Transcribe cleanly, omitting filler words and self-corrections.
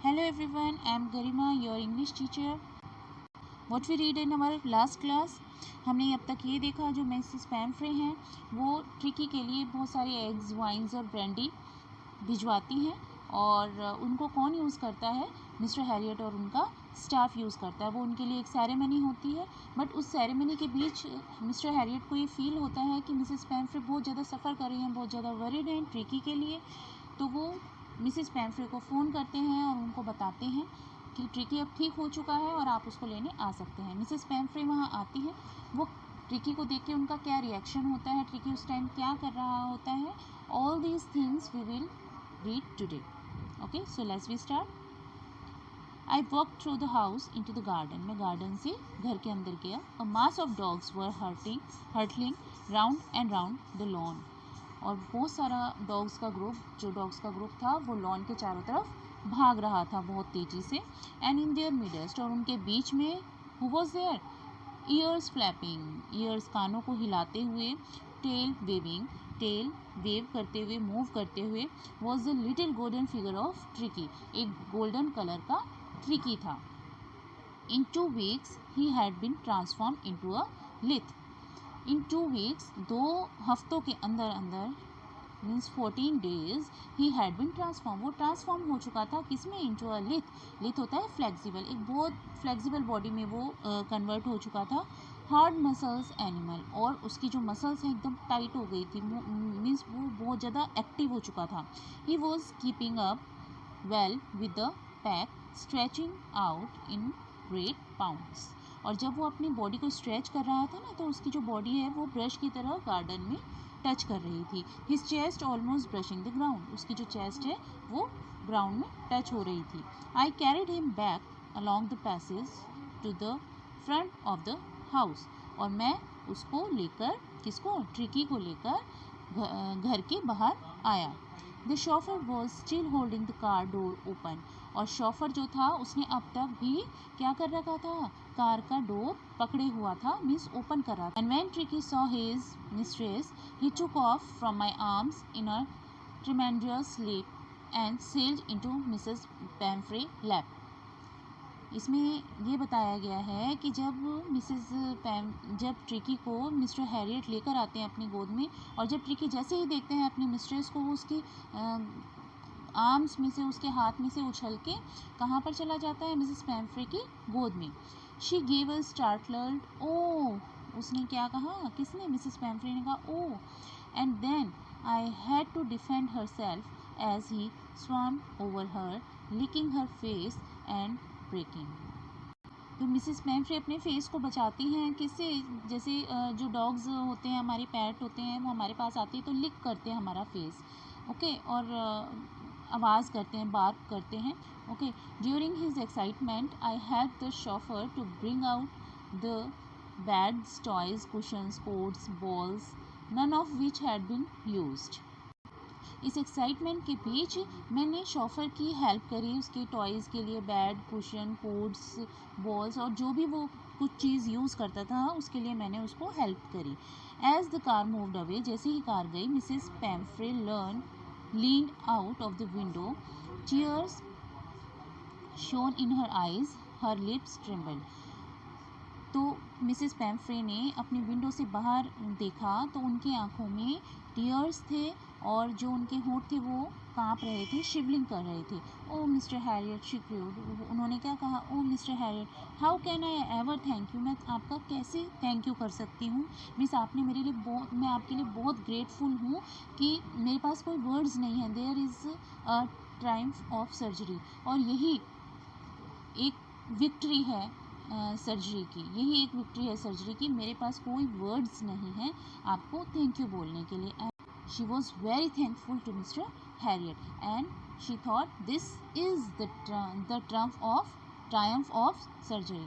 Hello everyone, I am Garima, your English teacher. What we read in our last class, हमने अब तक ये देखा जो मिसेस पैम्फ्रे हैं वो ट्रिकी के लिए बहुत सारे एग्स, वाइन्स और ब्रांडी भिजवाती हैं और उनको कौन यूज़ करता है? मिस्टर हैरियट और उनका स्टाफ यूज़ करता है। वो उनके लिए एक सेरेमनी होती है, बट उस सेरेमनी के बीच मिस्टर हैरियट को ये फील होता है कि मिसेस पैम्फ्रे बहुत ज़्यादा सफ़र कर रही हैं, बहुत ज़्यादा वरीड हैं ट्रिकी के लिए। तो वो मिसेस पैम्फ्रे को फ़ोन करते हैं और उनको बताते हैं कि ट्रिकी अब ठीक हो चुका है और आप उसको लेने आ सकते हैं। मिसेस पैम्फ्रे वहाँ आती हैं। वो ट्रिकी को देख के उनका क्या रिएक्शन होता है, ट्रिकी उस टाइम क्या कर रहा होता है, all these things we will read today. Okay, so let's we start. I walked through the house into the garden. मैं garden से घर के अंदर गया. A mass of dogs were hurtling round and round the lawn. और बहुत सारा dogs का ग्रुप था वो लॉन के चारों तरफ भाग रहा था बहुत तेज़ी से. एंड इन देयर मिडस्ट, और उनके बीच में who was there? Ears flapping, ears कानों को हिलाते हुए, टेल वेविंग, टेल वेव करते हुए, मूव करते हुए, was the little golden figure of Tricki, एक गोल्डन कलर का ट्रिकी था. In 2 weeks he had been transform into a lithe. In 2 weeks, 2 हफ्तों के अंदर अंदर, means 14 days, he had been transform, वो ट्रांसफॉर्म हो चुका था किसमें? Into a लिथ. लिथ होता है फ्लेक्सिबल, एक बहुत फ्लेक्सिबल बॉडी में वो कन्वर्ट हो चुका था. हार्ड मसल्स एनिमल, और उसकी जो मसल्स हैं एकदम टाइट हो गई थी, मीन्स वो बहुत ज़्यादा एक्टिव हो चुका था. He was keeping up well with the pack, stretching out in great pounds. और जब वो अपनी बॉडी को स्ट्रेच कर रहा था ना, तो उसकी जो बॉडी है वो ब्रश की तरह गार्डन में टच कर रही थी. His chest almost brushing the ground, उसकी जो चेस्ट है वो ग्राउंड में टच हो रही थी. I carried him back along the passage to the front of the house, और मैं उसको लेकर, किसको? ट्रिकी को लेकर घर के बाहर आया. The chauffeur was still holding the car door open, और शॉफर जो था उसने अब तक भी क्या कर रखा था? कार का डोर पकड़े हुआ था, मीन्स ओपन कर रहा था. And when Tricki saw his mistress he took off from my arms in a tremendous leap and sailed into Mrs Pumphrey lap. इसमें ये बताया गया है कि जब ट्रिकी को मिस्टर हैरियट लेकर आते हैं अपनी गोद में, और जब ट्रिकी जैसे ही देखते हैं अपनी मिस्ट्रेस को, वो उसकी आर्म्स में से, उसके हाथ में से उछल के कहाँ पर चला जाता है? मिसेस पैम्फ्रे की गोद में. She gave a startled oh, उसने क्या कहा? किसने? मिसेस पैम्फ्रे ने कहा oh. And then I had to defend herself as he swam over her, licking her face and breaking. तो मिसेस पैम्फ्रे अपने फेस को बचाती हैं किससे? जैसे जो डॉग्स होते हैं, हमारे पैट होते हैं, वो हमारे पास आते हैं तो लिक करते हैं हमारा फेस, ओके, और आवाज़ करते हैं, बार्क करते हैं, okay. During his excitement I help the chauffeur to bring out the beds, toys, cushions, coats, bowls, none of which had been used. इस एक्साइटमेंट के बीच मैंने शॉफर की हेल्प करी, उसके टॉयज़ के लिए, बैड, कुशन, कोट्स, बॉल्स, और जो भी वो कुछ चीज़ यूज़ करता था उसके लिए मैंने उसको हेल्प करी. As the car moved away, जैसे ही कार गई, Mrs Pumphrey leaned out of the window, tears shone in her eyes, her lips trembled. तो मिसेस पैम्फ्रे ने अपनी विंडो से बाहर देखा तो उनकी आंखों में टीयर्स थे, और जो उनके होंठ थे वो कांप रहे थे, शिवलिंग कर रहे थे. Oh Mr Herriot, she cried, उन्होंने क्या कहा? Oh Mr Herriot, how can I ever thank you, मैं आपका कैसे थैंक यू कर सकती हूँ? मिस, आपने मेरे लिए बहुत, मैं आपके लिए बहुत ग्रेटफुल हूँ कि मेरे पास कोई वर्ड्स नहीं है. There is a triumph of surgery, और यही एक विक्ट्री है सर्जरी की, यही एक विक्ट्री है सर्जरी की. मेरे पास कोई वर्ड्स नहीं हैं आपको थैंक यू बोलने के लिए. She was very thankful to Mr Herriot and she thought this is the triumph of surgery.